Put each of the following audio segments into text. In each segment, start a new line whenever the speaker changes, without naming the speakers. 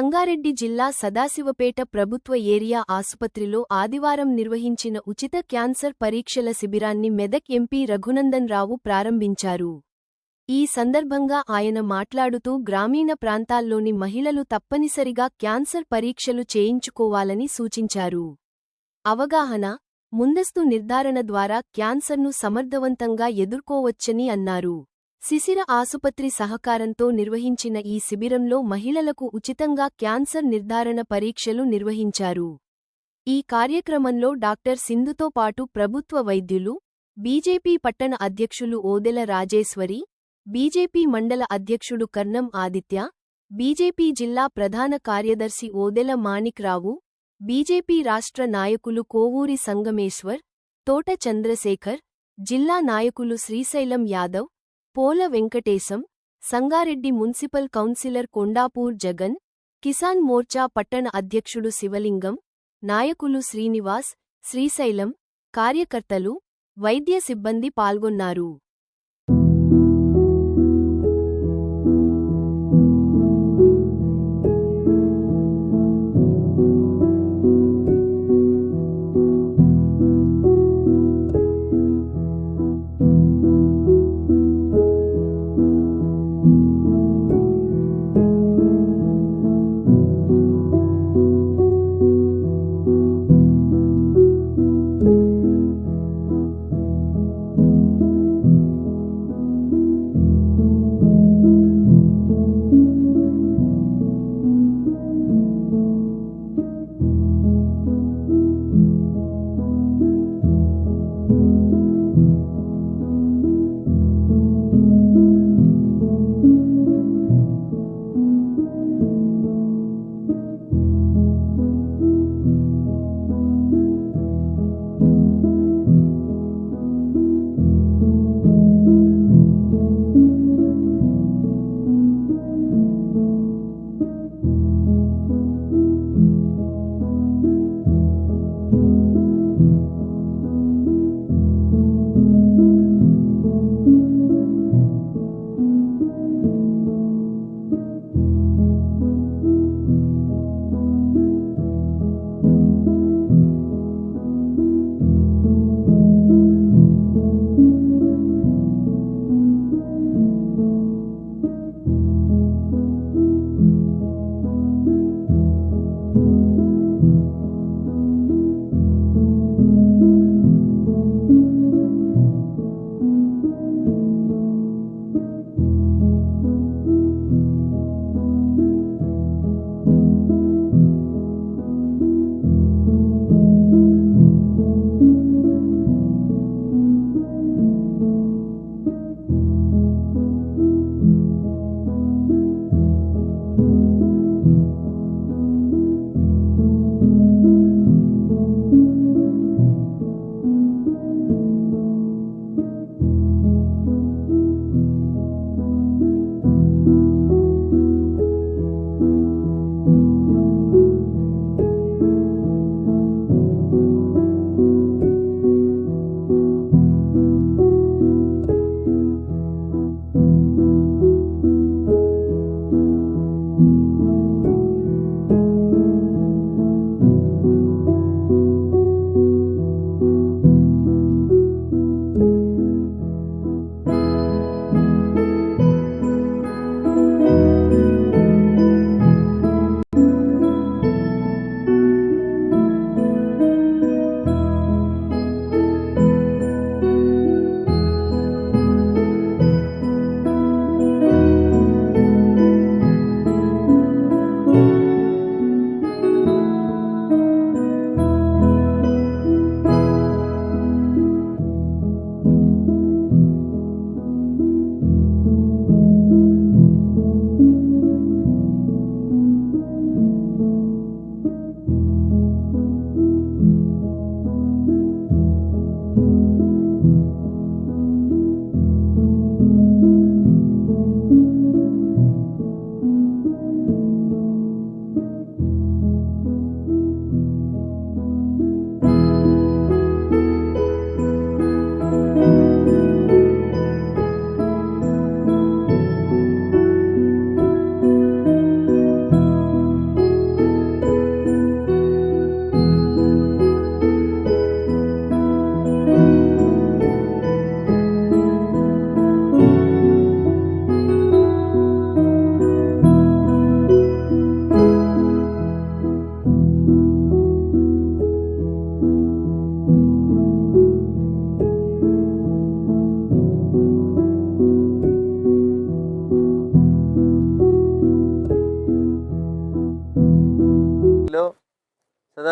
సంగారెడ్డి జిల్లా సదాశివపేట ప్రభుత్వ ఏరియా ఆసుపత్రిలో ఆదివారం నిర్వహించిన ఉచిత క్యాన్సర్ పరీక్షల శిబిరాన్ని మెదక్ ఎంపీ రఘునందన్ రావు ప్రారంభించారు. ఈ సందర్భంగా ఆయన మాట్లాడుతూ గ్రామీణ ప్రాంతాల్లోని మహిళలు తప్పనిసరిగా క్యాన్సర్ పరీక్షలు చేయించుకోవాలని సూచించారు. అవగాహన, ముందస్తు నిర్ధారణ ద్వారా క్యాన్సర్ను సమర్థవంతంగా ఎదుర్కోవచ్చని అన్నారు. శిశిర ఆసుపత్రి సహకారంతో నిర్వహించిన ఈ శిబిరంలో మహిళలకు ఉచితంగా క్యాన్సర్ నిర్ధారణ పరీక్షలు నిర్వహించారు. ఈ కార్యక్రమంలో డాక్టర్ సింధుతో పాటు ప్రభుత్వ వైద్యులు, బీజేపీ పట్టణ అధ్యక్షులు ఓదెల రాజేశ్వరి, బీజేపీ మండల అధ్యక్షుడు కర్ణం ఆదిత్య, బీజేపీ జిల్లా ప్రధాన కార్యదర్శి ఓదెల మాణిక్రావు, బీజేపీ రాష్ట్ర నాయకులు కోవూరి సంగమేశ్వర్, తోట చంద్రశేఖర్, జిల్లా నాయకులు శ్రీశైలం యాదవ్, పోల వెంకటేశం, సంగారెడ్డి మున్సిపల్ కౌన్సిలర్ కొండాపూర్ జగన్, కిసాన్ మోర్చా పట్టణ అధ్యక్షుడు శివలింగం, నాయకులు శ్రీనివాస్, శ్రీశైలం, కార్యకర్తలు, వైద్య సిబ్బంది పాల్గొన్నారు.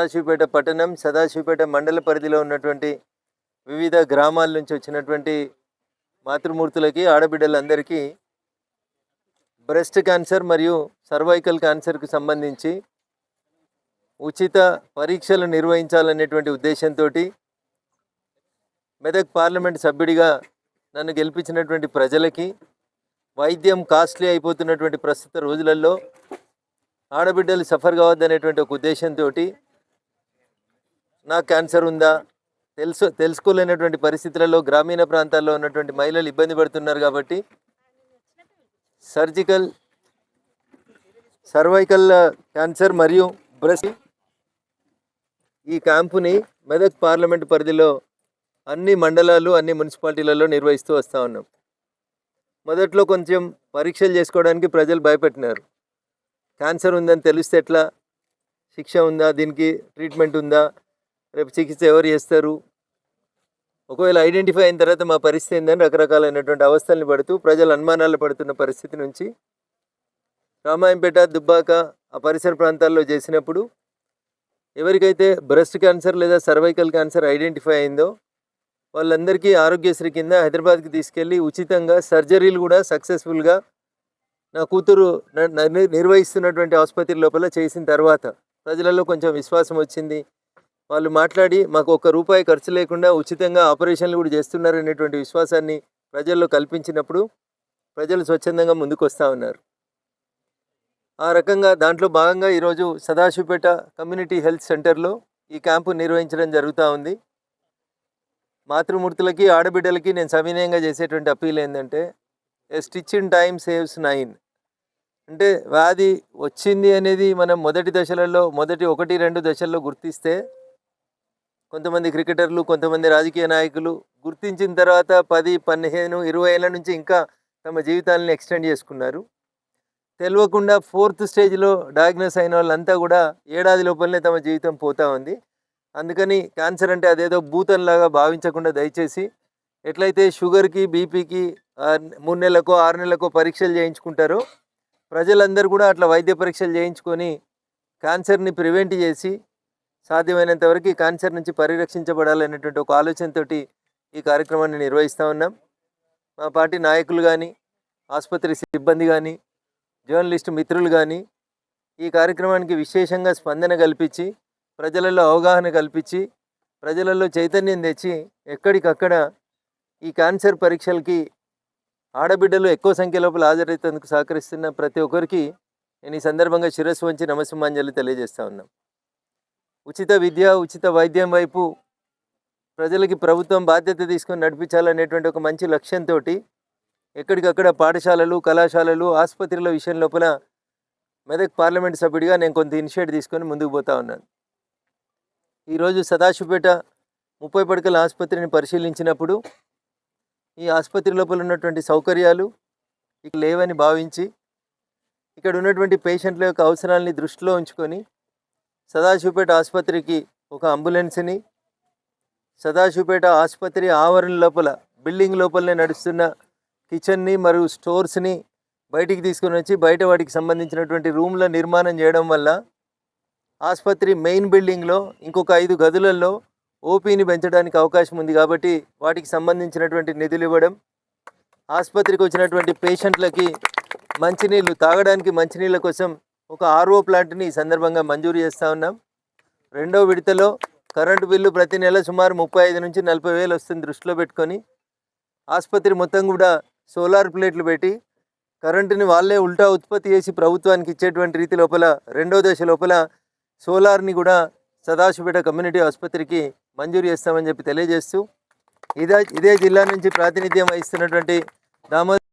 సదాశివపేట పట్టణం, సదాశివపేట మండల పరిధిలో ఉన్నటువంటి వివిధ గ్రామాల నుంచి వచ్చినటువంటి మాతృమూర్తులకి, ఆడబిడ్డలందరికీ బ్రెస్ట్ క్యాన్సర్ మరియు సర్వైకల్ క్యాన్సర్కి సంబంధించి ఉచిత పరీక్షలు నిర్వహించాలనేటువంటి ఉద్దేశంతో మెదక్ పార్లమెంట్ సభ్యుడిగా నన్ను గెలిపించినటువంటి ప్రజలకి వైద్యం కాస్ట్లీ అయిపోతున్నటువంటి ప్రస్తుత రోజులలో ఆడబిడ్డలు సఫర్ కావద్దనేటువంటి ఒక ఉద్దేశంతో నాకు క్యాన్సర్ ఉందా తెలుసుకోలేనటువంటి పరిస్థితులలో గ్రామీణ ప్రాంతాల్లో ఉన్నటువంటి మహిళలు ఇబ్బంది పడుతున్నారు కాబట్టి సర్వైకల్ క్యాన్సర్ మరియు బ్రెస్ట్ ఈ క్యాంపుని మెదక్ పార్లమెంట్ పరిధిలో అన్ని మండలాలు, అన్ని మున్సిపాలిటీలలో నిర్వహిస్తూ వస్తూ ఉన్నాం. మొదట్లో కొంచెం పరీక్షలు చేసుకోవడానికి ప్రజలు భయపెట్టినారు. క్యాన్సర్ ఉందని తెలిస్తే ఎట్లా, శిక్ష ఉందా, దీనికి ట్రీట్మెంట్ ఉందా, రేపు చికిత్స ఎవరు చేస్తారు, ఒకవేళ ఐడెంటిఫై అయిన తర్వాత మా పరిస్థితి ఏందని రకరకాలైనటువంటి అవస్థల్ని పడుతూ ప్రజలు అనుమానాలు పడుతున్న పరిస్థితి నుంచి రామాయంపేట, దుబ్బాక ఆ పరిసర ప్రాంతాల్లో చేసినప్పుడు ఎవరికైతే బ్రెస్ట్ క్యాన్సర్ లేదా సర్వైకల్ క్యాన్సర్ ఐడెంటిఫై అయిందో వాళ్ళందరికీ ఆరోగ్యశ్రీ కింద హైదరాబాద్కి తీసుకెళ్ళి ఉచితంగా సర్జరీలు కూడా సక్సెస్ఫుల్గా నా కూతురు నిర్వహిస్తున్నటువంటి ఆసుపత్రి లోపల చేసిన తర్వాత ప్రజలలో కొంచెం విశ్వాసం వచ్చింది. వాళ్ళు మాట్లాడి మాకు ₹1 ఖర్చు లేకుండా ఉచితంగా ఆపరేషన్లు కూడా చేస్తున్నారనేటువంటి విశ్వాసాన్ని ప్రజల్లో కల్పించినప్పుడు ప్రజలు స్వచ్ఛందంగా ముందుకు వస్తూ ఉన్నారు. ఆ రకంగా దాంట్లో భాగంగా ఈరోజు సదాశివపేట కమ్యూనిటీ హెల్త్ సెంటర్లో ఈ క్యాంపు నిర్వహించడం జరుగుతూ ఉంది. మాతృమూర్తులకి, ఆడబిడ్డలకి నేను సవినయంగా చేసేటువంటి అప్పీల్ ఏంటంటే, ఏ స్టిచ్ ఇన్ టైం సేవ్స్ 9. అంటే వ్యాధి వచ్చింది అనేది మనం మొదటి 1-2 దశల్లో గుర్తిస్తే, కొంతమంది క్రికెటర్లు, కొంతమంది రాజకీయ నాయకులు గుర్తించిన తర్వాత 10, 15, 20 ఏళ్ళ నుంచి ఇంకా తమ జీవితాలను ఎక్స్టెండ్ చేసుకున్నారు. తెలియకుండా 4th స్టేజ్లో డయాగ్నోస్ అయిన వాళ్ళంతా కూడా ఏడాది లోపలనే తమ జీవితం పోతూ ఉంది. అందుకని క్యాన్సర్ అంటే అదేదో భూతంలాగా భావించకుండా దయచేసి ఎట్లయితే షుగర్కి, బీపీకి 3 నెలలకో 6 నెలలకో పరీక్షలు చేయించుకుంటారో ప్రజలందరూ కూడా అట్లా వైద్య పరీక్షలు చేయించుకొని క్యాన్సర్ని ప్రివెంట్ చేసి సాధ్యమైనంత వరకు క్యాన్సర్ నుంచి పరిరక్షించబడాలనేటువంటి ఒక ఆలోచనతో ఈ కార్యక్రమాన్ని నిర్వహిస్తూ ఉన్నాం. మా పార్టీ నాయకులు కానీ, ఆసుపత్రి సిబ్బంది కానీ, జర్నలిస్టు మిత్రులు కానీ ఈ కార్యక్రమానికి విశేషంగా స్పందన కల్పించి, ప్రజలలో అవగాహన కల్పించి, ప్రజలలో చైతన్యం తెచ్చి ఎక్కడికక్కడ ఈ క్యాన్సర్ పరీక్షలకి ఆడబిడ్డలు ఎక్కువ సంఖ్య లోపల హాజరైనందుకు సహకరిస్తున్న ప్రతి ఒక్కరికి నేను ఈ సందర్భంగా శిరస్సు వంచి నమస్సుమాంజలి తెలియజేస్తూ ఉన్నాం. ఉచిత విద్య, ఉచిత వైద్యం వైపు ప్రజలకి ప్రభుత్వం బాధ్యత తీసుకొని నడిపించాలనేటువంటి ఒక మంచి లక్ష్యంతో ఎక్కడికక్కడ పాఠశాలలు, కళాశాలలు, ఆసుపత్రుల విషయం లోపల మెదక్ పార్లమెంట్ సభ్యుడిగా నేను కొంత ఇనిషియేటివ్ తీసుకొని ముందుకు పోతా ఉన్నాను. ఈరోజు సదాశివపేట 30 పడకల ఆసుపత్రిని పరిశీలించినప్పుడు ఈ ఆసుపత్రి లోపల ఉన్నటువంటి సౌకర్యాలు ఇక లేవని భావించి ఇక్కడ ఉన్నటువంటి పేషెంట్ల యొక్క అవసరాలని దృష్టిలో ఉంచుకొని సదాశివపేట ఆసుపత్రికి ఒక అంబులెన్స్ని, సదాశివపేట ఆసుపత్రి ఆవరణ లోపల బిల్డింగ్ లోపలనే నడుస్తున్న కిచెన్ని మరియు స్టోర్స్ని బయటికి తీసుకొని వచ్చి బయట వాటికి సంబంధించినటువంటి రూమ్ల నిర్మాణం చేయడం వల్ల ఆసుపత్రి మెయిన్ బిల్డింగ్లో ఇంకొక 5 గదులలో ఓపీని పెంచడానికి అవకాశం ఉంది. కాబట్టి వాటికి సంబంధించినటువంటి నిధులు ఇవ్వడం, ఆసుపత్రికి వచ్చినటువంటి పేషెంట్లకి మంచినీళ్ళు తాగడానికి మంచినీళ్ళ కోసం ఒక RO ప్లాంట్ని ఈ సందర్భంగా మంజూరు చేస్తూ ఉన్నాం. 2వ విడతలో కరెంటు బిల్లు ప్రతి నెల సుమారు 35 నుంచి 40 వేలు వస్తుంది. దృష్టిలో పెట్టుకొని ఆసుపత్రి మొత్తం కూడా సోలార్ ప్లేట్లు పెట్టి కరెంటుని వాళ్ళే ఉల్టా ఉత్పత్తి చేసి ప్రభుత్వానికి ఇచ్చేటువంటి రీతి లోపల 2వ దశ లోపల సోలార్ని కూడా సదాశివపేట కమ్యూనిటీ ఆసుపత్రికి మంజూరు చేస్తామని చెప్పి తెలియజేస్తూ ఇదే జిల్లా నుంచి ప్రాతినిధ్యం వహిస్తున్నటువంటి దామోదర్